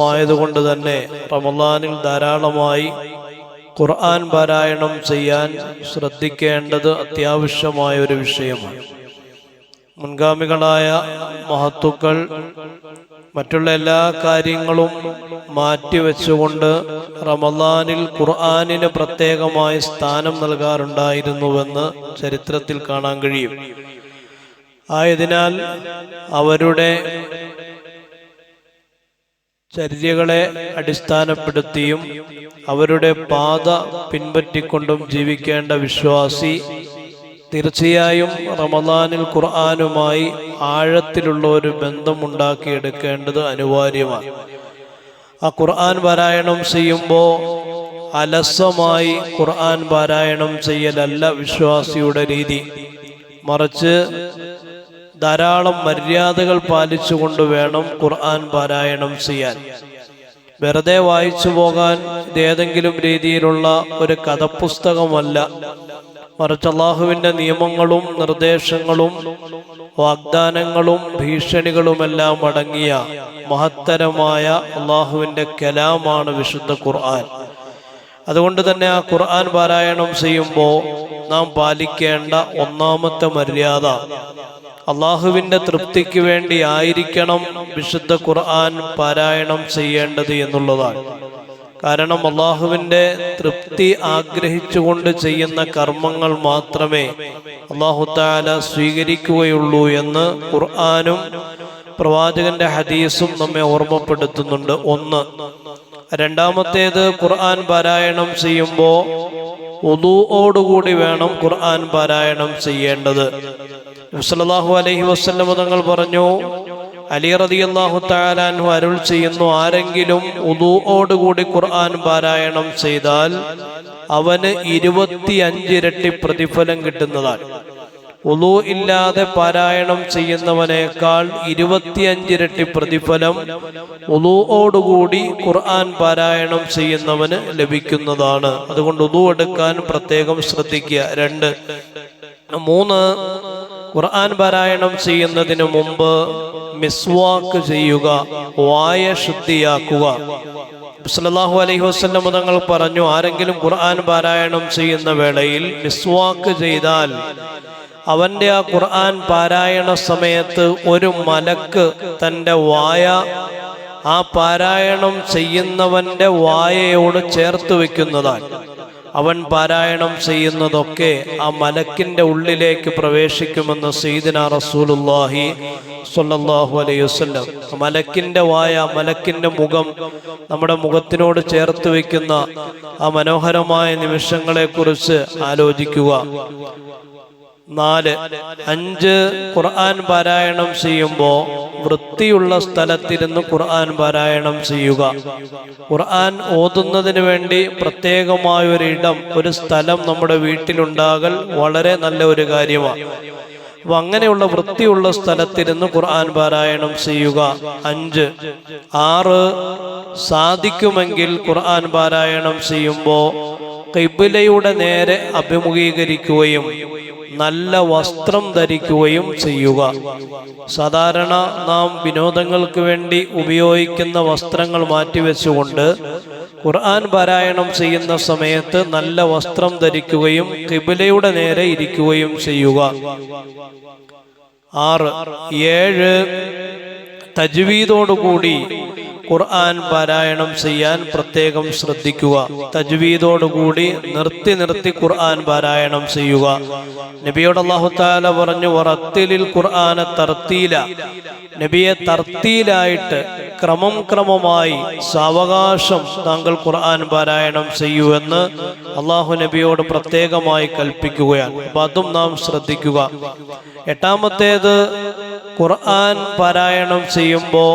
മായതുകൊണ്ട് തന്നെ റമളാനിൽ ധാരാളമായി ഖുർആൻ പാരായണം ചെയ്യാൻ ശ്രദ്ധിക്കേണ്ടത് അത്യാവശ്യമായ ഒരു വിഷയമാണ്. മുൻഗാമികളായ മഹത്തുക്കൾ മറ്റുള്ള എല്ലാ കാര്യങ്ങളും മാറ്റിവെച്ചുകൊണ്ട് റമളാനിൽ ഖുർആനിന് പ്രത്യേകമായ സ്ഥാനം നൽകാറുണ്ടായിരുന്നുവെന്ന് ചരിത്രത്തിൽ കാണാൻ കഴിയും. ആയതിനാൽ അവരുടെ ചര്യകളെ അടിസ്ഥാനപ്പെടുത്തിയും അവരുടെ പാത പിൻപറ്റിക്കൊണ്ടും ജീവിക്കേണ്ട വിശ്വാസി തീർച്ചയായും റമളാനിൽ ഖുർആനുമായി ആഴത്തിലുള്ള ഒരു ബന്ധം ഉണ്ടാക്കിയെടുക്കേണ്ടത് അനിവാര്യമാണ്. ആ ഖുർആൻ പാരായണം ചെയ്യുമ്പോൾ അലസമായി ഖുർആൻ പാരായണം ചെയ്യലല്ല വിശ്വാസിയുടെ രീതി. മറിച്ച് ധാരാളം മര്യാദകൾ പാലിച്ചുകൊണ്ട് വേണം ഖുർആൻ പാരായണം ചെയ്യാൻ. വെറുതെ വായിച്ചു പോകാൻ ഇതേതെങ്കിലും രീതിയിലുള്ള ഒരു കഥപുസ്തകമല്ല, മറിച്ച് അള്ളാഹുവിൻ്റെ നിയമങ്ങളും നിർദ്ദേശങ്ങളും വാഗ്ദാനങ്ങളും ഭീഷണികളുമെല്ലാം അടങ്ങിയ മഹത്തരമായ അള്ളാഹുവിൻ്റെ കലാമാണ് വിശുദ്ധ ഖുർആൻ. അതുകൊണ്ട് തന്നെ ആ ഖുർആൻ പാരായണം ചെയ്യുമ്പോൾ നാം പാലിക്കേണ്ട ഒന്നാമത്തെ മര്യാദ അള്ളാഹുവിൻ്റെ തൃപ്തിക്ക് വേണ്ടി ആയിരിക്കണം വിശുദ്ധ ഖുർആൻ പാരായണം ചെയ്യേണ്ടത് എന്നുള്ളതാണ്. കാരണം അള്ളാഹുവിൻ്റെ തൃപ്തി ആഗ്രഹിച്ചുകൊണ്ട് ചെയ്യുന്ന കർമ്മങ്ങൾ മാത്രമേ അള്ളാഹു തആല സ്വീകരിക്കുകയുള്ളൂ എന്ന് ഖുർആനും പ്രവാചകന്റെ ഹദീസും നമ്മെ ഓർമ്മപ്പെടുത്തുന്നുണ്ട്. ഒന്ന്. രണ്ടാമത്തേത്, ഖുർആൻ പാരായണം ചെയ്യുമ്പോൾ വുദൂഓടുകൂടി വേണം ഖുർആൻ പാരായണം ചെയ്യേണ്ടത്. നബി സല്ലല്ലാഹു അലൈഹി വസല്ലം തങ്ങൾ പറഞ്ഞു, അലി റളിയല്ലാഹു തആല അൻഹു അരുൾ ചെയ്യുന്നു, ആരെങ്കിലും വുദൂഓടുകൂടി ഖുർആൻ പാരായണം ചെയ്താൽ അവന് 25 ഇരട്ടി പ്രതിഫലം കിട്ടുന്നതാണ്. വുദൂ ഇല്ലാതെ പാരായണം ചെയ്യുന്നവനേക്കാൾ 25 ഇരട്ടി പ്രതിഫലം വുദൂഓടുകൂടി ഖുർആൻ പാരായണം ചെയ്യുന്നവന് ലഭിക്കുന്നതാണ്. അതുകൊണ്ട് വുദൂ എടുക്കാൻ പ്രത്യേകം ശ്രദ്ധിക്കുക. 2. 3. ഖുർആൻ പാരായണം ചെയ്യുന്നതിന് മുമ്പ് മിസ്വാക്ക് ചെയ്യുക, വായ ശുദ്ധിയാക്കുക. സല്ലല്ലാഹു അലൈഹി വസല്ലം തങ്ങൾ പറഞ്ഞു, ആരെങ്കിലും ഖുർആൻ പാരായണം ചെയ്യുന്ന വേളയിൽ മിസ്വാക്ക് ചെയ്താൽ അവൻ്റെ ആ ഖുർആൻ പാരായണ സമയത്ത് ഒരു മലക്ക് തൻ്റെ വായ ആ പാരായണം ചെയ്യുന്നവൻ്റെ വായയോട് ചേർത്ത് വെക്കുന്നതാണ്. അവൻ പാരായണം ചെയ്യുന്നതൊക്കെ ആ മലക്കിൻ്റെ ഉള്ളിലേക്ക് പ്രവേശിക്കുമെന്ന് സയ്യിദുനാ റസൂലുള്ളാഹി സ്വല്ലല്ലാഹു അലൈഹി വസല്ലം. മലക്കിൻ്റെ വായ, മലക്കിൻ്റെ മുഖം നമ്മുടെ മുഖത്തിനോട് ചേർത്ത് വയ്ക്കുന്ന ആ മനോഹരമായ നിമിഷങ്ങളെക്കുറിച്ച് ആലോചിക്കുക. 4. 5. ഖുർആൻ പാരായണം ചെയ്യുമ്പോൾ വൃത്തിയുള്ള സ്ഥലത്തിരുന്ന് ഖുർആൻ പാരായണം ചെയ്യുക. ഖുർആൻ ഓതുന്നതിന് വേണ്ടി പ്രത്യേകമായൊരിടം, ഒരു സ്ഥലം നമ്മുടെ വീട്ടിലുണ്ടാകൽ വളരെ നല്ല ഒരു കാര്യമാണ്. അപ്പൊ അങ്ങനെയുള്ള വൃത്തിയുള്ള സ്ഥലത്തിരുന്ന് ഖുർആൻ പാരായണം ചെയ്യുക. 5. 6. സാധിക്കുമെങ്കിൽ ഖുർആൻ പാരായണം ചെയ്യുമ്പോൾ ഖിബ്ലയുടെ നേരെ അഭിമുഖീകരിക്കുകയും നല്ല വസ്ത്രം ധരിക്കുകയും ചെയ്യുക. സാധാരണ നാം വിനോദങ്ങൾക്ക് വേണ്ടി ഉപയോഗിക്കുന്ന വസ്ത്രങ്ങൾ മാറ്റിവെച്ചുകൊണ്ട് ഖുർആൻ പാരായണം ചെയ്യുന്ന സമയത്ത് നല്ല വസ്ത്രം ധരിക്കുകയും ഖിബ്ലയുടെ നേരെ ഇരിക്കുകയും ചെയ്യുക. 6. 7. തജ്വീദോടുകൂടി ഖുർആൻ പാരായണം ചെയ്യാൻ പ്രത്യേകം ശ്രദ്ധിക്കുക. തജ്വീദോടുകൂടി നിർത്തി ഖുർആൻ പാരായണം ചെയ്യുക. നബിയോട് അല്ലാഹു തആല പറഞ്ഞു, വറത്തിലിൽ ഖുർആന തർത്തീല. നബിയെ തർത്തീലായിട്ട് ക്രമമായി സാവകാശം താങ്കൾ ഖുർആൻ പാരായണം ചെയ്യൂ എന്ന് അള്ളാഹു നബിയോട് പ്രത്യേകമായി കൽപ്പിക്കുകയാണ്. അപ്പൊ അതും നാം ശ്രദ്ധിക്കുക. 8. ഖുർആൻ പാരായണം ചെയ്യുമ്പോൾ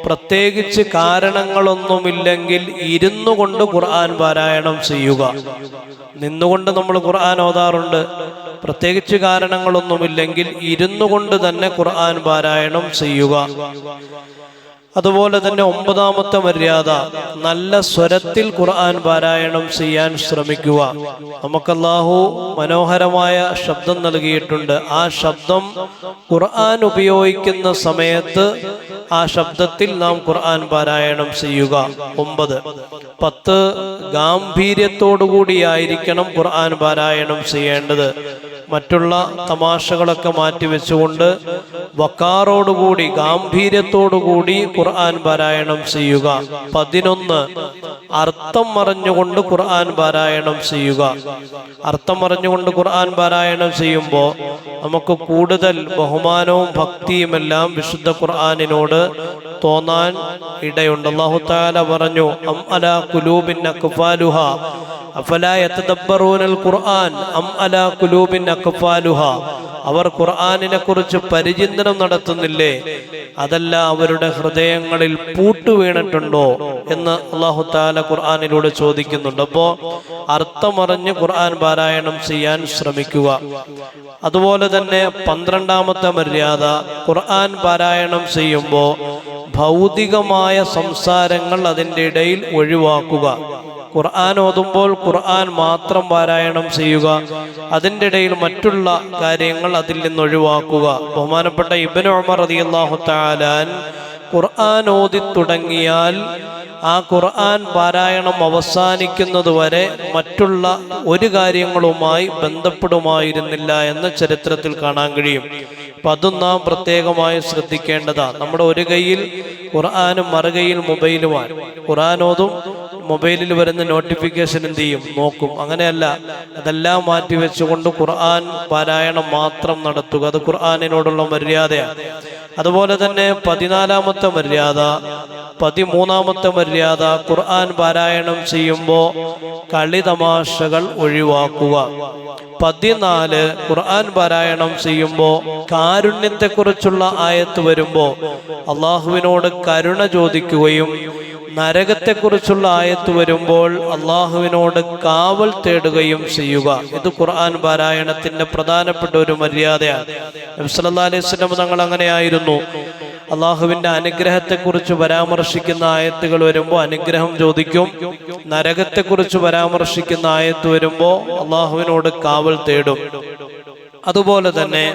പ്രത്യേകിച്ച് കാരണങ്ങളൊന്നുമില്ലെങ്കിൽ ഇരുന്നു കൊണ്ട് ഖുർആൻ പാരായണം ചെയ്യുക. നിന്നുകൊണ്ട് നമ്മൾ ഖുർആൻ ഓതാറുണ്ട്. പ്രത്യേകിച്ച് കാരണങ്ങളൊന്നുമില്ലെങ്കിൽ ഇരുന്നു കൊണ്ട് തന്നെ ഖുർആൻ പാരായണം ചെയ്യുക. അതുപോലെ തന്നെ 9ാമത്തെ മര്യാദ, നല്ല സ്വരത്തിൽ ഖുർആൻ പാരായണം ചെയ്യാൻ ശ്രമിക്കുക. നമുക്ക് അല്ലാഹു മനോഹരമായ ശബ്ദം നൽകിയിട്ടുണ്ട്. ആ ശബ്ദം ഖുർആൻ ഉപയോഗിക്കുന്ന സമയത്ത് ആ ശബ്ദത്തിൽ നാം ഖുർആൻ പാരായണം ചെയ്യുക. 9. 10 ഗാംഭീര്യത്തോടുകൂടിയായിരിക്കണം ഖുർആൻ പാരായണം ചെയ്യേണ്ടത്. മറ്റുള്ള തമാശകളൊക്കെ മാറ്റിവെച്ചുകൊണ്ട് വക്കാറോടുകൂടി ഗാംഭീര്യത്തോടുകൂടി ഖുർആൻ പാരായണം ചെയ്യുക. 11 അർത്ഥം അറിഞ്ഞുകൊണ്ട് ഖുർആൻ പാരായണം ചെയ്യുക. അർത്ഥം അറിഞ്ഞുകൊണ്ട് ഖുർആൻ പാരായണം ചെയ്യുമ്പോൾ നമുക്ക് കൂടുതൽ ബഹുമാനവും ഭക്തിയുമെല്ലാം വിശുദ്ധ ഖുർആനിനോട് തോന്നാൻ ഇടയുണ്ട്. അല്ലാഹു തആല പറഞ്ഞു, അം അലാ ഖുലൂബിൻ അക്ഫാലുഹാ അഫലാ യതദബ്ബറൂനൽ ഖുർആൻ അം അലാ ഖുലൂബിൻ അക്ഫാലുഹാ. അവർ ഖുർആനിനെ കുറിച്ച് പരിചിന്തനം നടത്തുന്നില്ലേ, അതല്ല അവരുടെ ഹൃദയങ്ങളിൽ പൂട്ട് വീണിട്ടുണ്ടോ എന്ന് അല്ലാഹു തആല ഖുർആനിലൂടെ ചോദിക്കുന്നുണ്ട്. അപ്പോൾ അർത്ഥമറിഞ്ഞ് ഖുർആൻ പാരായണം ചെയ്യാൻ ശ്രമിക്കുക. അതുപോലെ തന്നെ 12ാമത്തെ മര്യാദ, ഖുർആൻ പാരായണം ചെയ്യുമ്പോൾ ഭൗതികമായ സംസാരങ്ങൾ അതിൻ്റെ ഇടയിൽ ഒഴിവാക്കുക. ഖുർആൻ ഓതുമ്പോൾ ഖുർആൻ മാത്രം പാരായണം ചെയ്യുക. അതിൻ്റെ ഇടയിൽ മറ്റുള്ള കാര്യങ്ങൾ അതിൽ നിന്ന് ഒഴിവാക്കുക. ബഹുമാനപ്പെട്ട ഇബ്നു ഉമർ റളിയല്ലാഹു തആല ഖുർആൻ ഓതി തുടങ്ങിയാൽ ആ ഖുർആൻ പാരായണം അവസാനിക്കുന്നത് വരെ മറ്റുള്ള ഒരു കാര്യങ്ങളുമായി ബന്ധപ്പെടുമായിരുന്നില്ല എന്ന് ചരിത്രത്തിൽ കാണാൻ കഴിയും. അപ്പം അതും നാം പ്രത്യേകമായി ശ്രദ്ധിക്കേണ്ടതാണ്. നമ്മുടെ ഒരു കയ്യിൽ ഖുർആനും മറുകയിൽ മൊബൈലുമാണ്. ഖുർആൻ ഓതും, മൊബൈലിൽ വരുന്ന നോട്ടിഫിക്കേഷൻ എന്ത് ചെയ്യും, നോക്കും. അങ്ങനെയല്ല, അതെല്ലാം മാറ്റിവെച്ചുകൊണ്ട് ഖുർആൻ പാരായണം മാത്രം നടത്തുക. അത് ഖുർആനിനോടുള്ള മര്യാദയാണ്. അതുപോലെ തന്നെ 14ാമത്തെ മര്യാദ, 13ാമത്തെ മര്യാദ, ഖുർആൻ പാരായണം ചെയ്യുമ്പോൾ കളി തമാശകൾ ഒഴിവാക്കുക. 14 ഖുർആൻ പാരായണം ചെയ്യുമ്പോൾ കാരുണ്യത്തെക്കുറിച്ചുള്ള ആയത്ത് വരുമ്പോൾ അള്ളാഹുവിനോട് കരുണ ചോദിക്കുകയും നരകത്തെക്കുറിച്ചുള്ള ആയത്ത് വരുമ്പോൾ അള്ളാഹുവിനോട് കാവൽ തേടുകയും ചെയ്യുക. ഇത് ഖുർആൻ പാരായണത്തിന്റെ പ്രധാനപ്പെട്ട ഒരു മര്യാദയാണ്. നബി സല്ലല്ലാഹു അലൈഹി വസല്ലം തങ്ങൾ അങ്ങനെയായിരുന്നു. അള്ളാഹുവിന്റെ അനുഗ്രഹത്തെക്കുറിച്ച് പരാമർശിക്കുന്ന ആയത്തുകൾ വരുമ്പോൾ അനുഗ്രഹം ചോദിക്കും. നരകത്തെക്കുറിച്ച് പരാമർശിക്കുന്ന ആയത്ത് വരുമ്പോൾ അള്ളാഹുവിനോട് കാവൽ തേടും. അതുപോലെ തന്നെ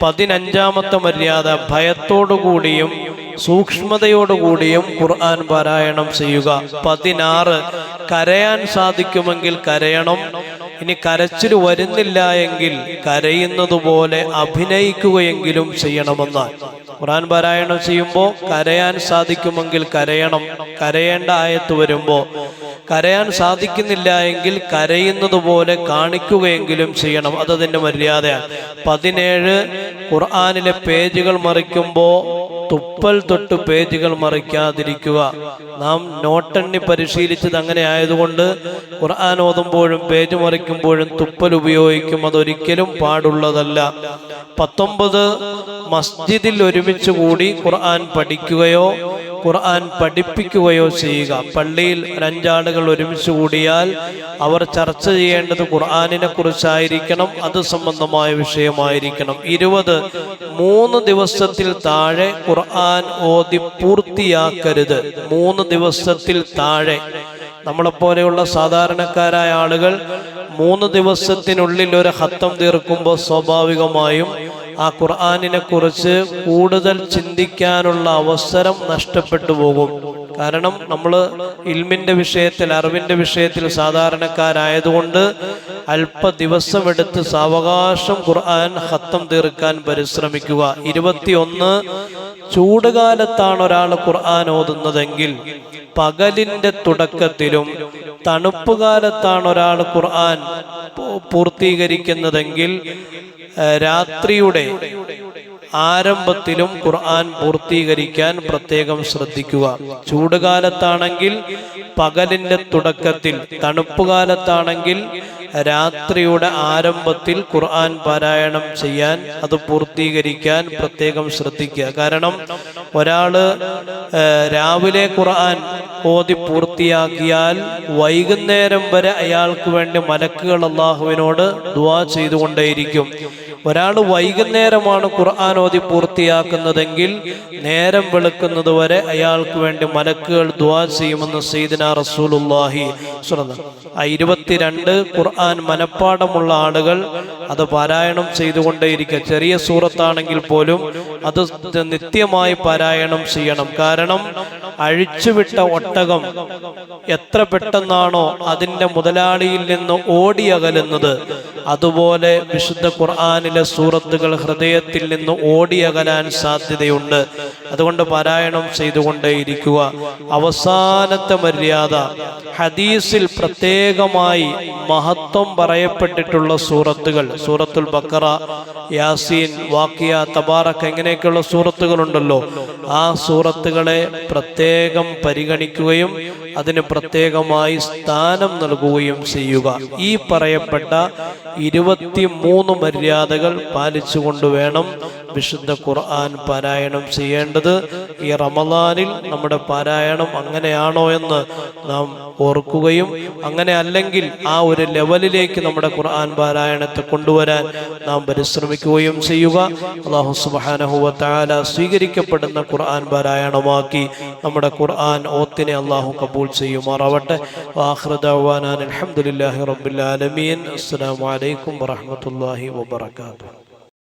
15ാമത്തെ മര്യാദ, ഭയത്തോടുകൂടിയും സൂക്ഷ്മതയോടുകൂടിയും ഖുർആൻ പാരായണം ചെയ്യുക. 16 കരയാൻ സാധിക്കുമെങ്കിൽ കരയണം. ഇനി കരച്ചിൽ വരുന്നില്ല എങ്കിൽ കരയുന്നത് പോലെ അഭിനയിക്കുകയെങ്കിലും ചെയ്യണമെന്നാണ്. ഖുർആൻ പാരായണം ചെയ്യുമ്പോൾ കരയാൻ സാധിക്കുമെങ്കിൽ കരയണം. കരയേണ്ട ആയത്ത് വരുമ്പോൾ കരയാൻ സാധിക്കുന്നില്ല എങ്കിൽ കരയുന്നത് പോലെ കാണിക്കുകയെങ്കിലും ചെയ്യണം. അതതിൻ്റെ മര്യാദയാണ്. 17 ഖുർആനിലെ പേജുകൾ മറിക്കുമ്പോൾ തുപ്പൽ തൊട്ട് പേജുകൾ മറിക്കാതിരിക്കുക. നാം നോട്ടെണ്ണി പരിശീലിച്ചത് അങ്ങനെ ആയതുകൊണ്ട് ഖുർആൻ ഓതുമ്പോഴും പേജ് മറിക്കുമ്പോഴും തുപ്പൽ ഉപയോഗിക്കും. അതൊരിക്കലും പാടുള്ളതല്ല. 19 മസ്ജിദിൽ ഒരുമിച്ച് കൂടി ഖുർആൻ പഠിക്കുകയോ ഖുർആൻ പഠിപ്പിക്കുകയോ ചെയ്യുക. പള്ളിയിൽ 5 ആളുകൾ ഒരുമിച്ച് കൂടിയാൽ അവർ ചർച്ച ചെയ്യേണ്ടത് ഖുർആനിനെ കുറിച്ചായിരിക്കണം, അത് സംബന്ധമായ വിഷയമായിരിക്കണം. 20 3 ദിവസത്തിൽ താഴെ ഖുർആൻ ഓതി പൂർത്തിയാക്കരുത്. 3 ദിവസത്തിൽ താഴെ. നമ്മളെപ്പോലെയുള്ള സാധാരണക്കാരായ ആളുകൾ 3 ദിവസത്തിനുള്ളിൽ ഒരു ഖത്തം തീർക്കുമ്പോൾ സ്വാഭാവികമായും ആ ഖുർആനിനെ കുറിച്ച് കൂടുതൽ ചിന്തിക്കാനുള്ള അവസരം നഷ്ടപ്പെട്ടു പോകും. കാരണം നമ്മൾ ഇൽമിന്റെ വിഷയത്തിൽ, അറിവിന്റെ വിഷയത്തിൽ സാധാരണക്കാരായതുകൊണ്ട് അല്പ ദിവസമെടുത്ത് സാവകാശം ഖുർആൻ ഖത്തം തീർക്കാൻ പരിശ്രമിക്കുക. 21 ചൂടുകാലത്താണ് ഒരാൾ ഖുർആൻ ഓതുന്നതെങ്കിൽ പകലിന്റെ തുടക്കത്തിലും തണുപ്പ് കാലത്താണ് ഒരാൾ ഖുർആൻ പൂർത്തീകരിക്കുന്നതെങ്കിൽ രാത്രിയുടെ ആരംഭത്തിലും ഖുർആൻ പൂർത്തീകരിക്കാൻ പ്രത്യേകം ശ്രദ്ധിക്കുക. ചൂടുകാലത്താണെങ്കിൽ പകലിന്റെ തുടക്കത്തിൽ, തണുപ്പുകാലത്താണെങ്കിൽ രാത്രിയുടെ ആരംഭത്തിൽ ഖുർആൻ പാരായണം ചെയ്യാൻ, അത് പൂർത്തീകരിക്കാൻ പ്രത്യേകം ശ്രദ്ധിക്കുക. കാരണം ഒരാള് രാവിലെ ഖുർആൻ ഓതി പൂർത്തിയാക്കിയാൽ വൈകുന്നേരം വരെ അയാൾക്ക് വേണ്ടി മലക്കുകൾ അള്ളാഹുവിനോട് ദുആ ചെയ്തുകൊണ്ടേയിരിക്കും. ഒരാൾ വൈകുന്നേരമാണ് ഖുർആൻ ഓതി പൂർത്തിയാക്കുന്നതെങ്കിൽ നേരം വെളുക്കുന്നത് വരെ അയാൾക്ക് വേണ്ടി മലക്കുകൾ ദുആ ചെയ്യുമെന്ന് സയ്യിദുനാ റസൂലുള്ളാഹി സ്വല്ലല്ലാഹു അലൈഹി വസല്ലം. 22 ഖുർആൻ മനപ്പാഠമുള്ള ആളുകൾ അത് പാരായണം ചെയ്തുകൊണ്ടേയിരിക്കുക. ചെറിയ സൂറത്താണെങ്കിൽ പോലും അത് നിത്യമായി പാരായണം ചെയ്യണം. കാരണം അഴിച്ചുവിട്ട ഒട്ടകം എത്ര പെട്ടെന്നാണോ അതിൻ്റെ മുതലാളിയിൽ നിന്ന് ഓടിയകലുന്നത്, അതുപോലെ വിശുദ്ധ ഖുർആനിലെ സൂറത്തുകൾ ഹൃദയത്തിൽ നിന്ന് ഓടിയകലാൻ സാധ്യതയുണ്ട്. അതുകൊണ്ട് പാരായണം ചെയ്തുകൊണ്ടേയിരിക്കുക. അവസാനത്തെ മര്യാദ, ഹദീസിൽ പ്രത്യേകമായി മഹത്വം പറയപ്പെട്ടിട്ടുള്ള സൂറത്തുകൾ, സൂറത്തുൽ ബഖറ, യാസീൻ, വാഖിയ, തബാറക്, ഇങ്ങനെയൊക്കെയുള്ള സൂറത്തുകളുണ്ടല്ലോ, ആ സൂറത്തുകളെ പ്രത്യേകം പരിഗണിക്കുകയും അതിന് പ്രത്യേകമായി സ്ഥാനം നൽകുകയും ചെയ്യുക. ഈ പറയപ്പെട്ട 23 മര്യാദകൾ പാലിച്ചുകൊണ്ട് വേണം വിശുദ്ധ ഖുർആൻ പാരായണം ചെയ്യേണ്ടത്. ഈ റമദാനിൽ നമ്മുടെ പാരായണം അങ്ങനെയാണോ എന്ന് നാം ഓർക്കുകയും അങ്ങനെ അല്ലെങ്കിൽ ആ ഒരു ലെവലിലേക്ക് നമ്മുടെ ഖുർആൻ പാരായണത്തെ കൊണ്ടുവരാൻ നാം പരിശ്രമിക്കുകയും ചെയ്യുക. അല്ലാഹു സുബ്ഹാനഹു വ തആല സ്വീകരിക്കപ്പെടുന്ന ഖുർആൻ പാരായണമാക്കി നമ്മുടെ ഖുർആൻ ഓത്തിനെ അല്ലാഹു കബൂൽ ചെയ്യുമാറാവട്ടെ. ആഖിറു ദഅ്വാനാ അൽഹംദുലില്ലാഹി റബ്ബിൽ ആലമീൻ. അസ്സലാമു അലൈക്കും വറഹ്മത്തുള്ളാഹി വബറകാതുഹു.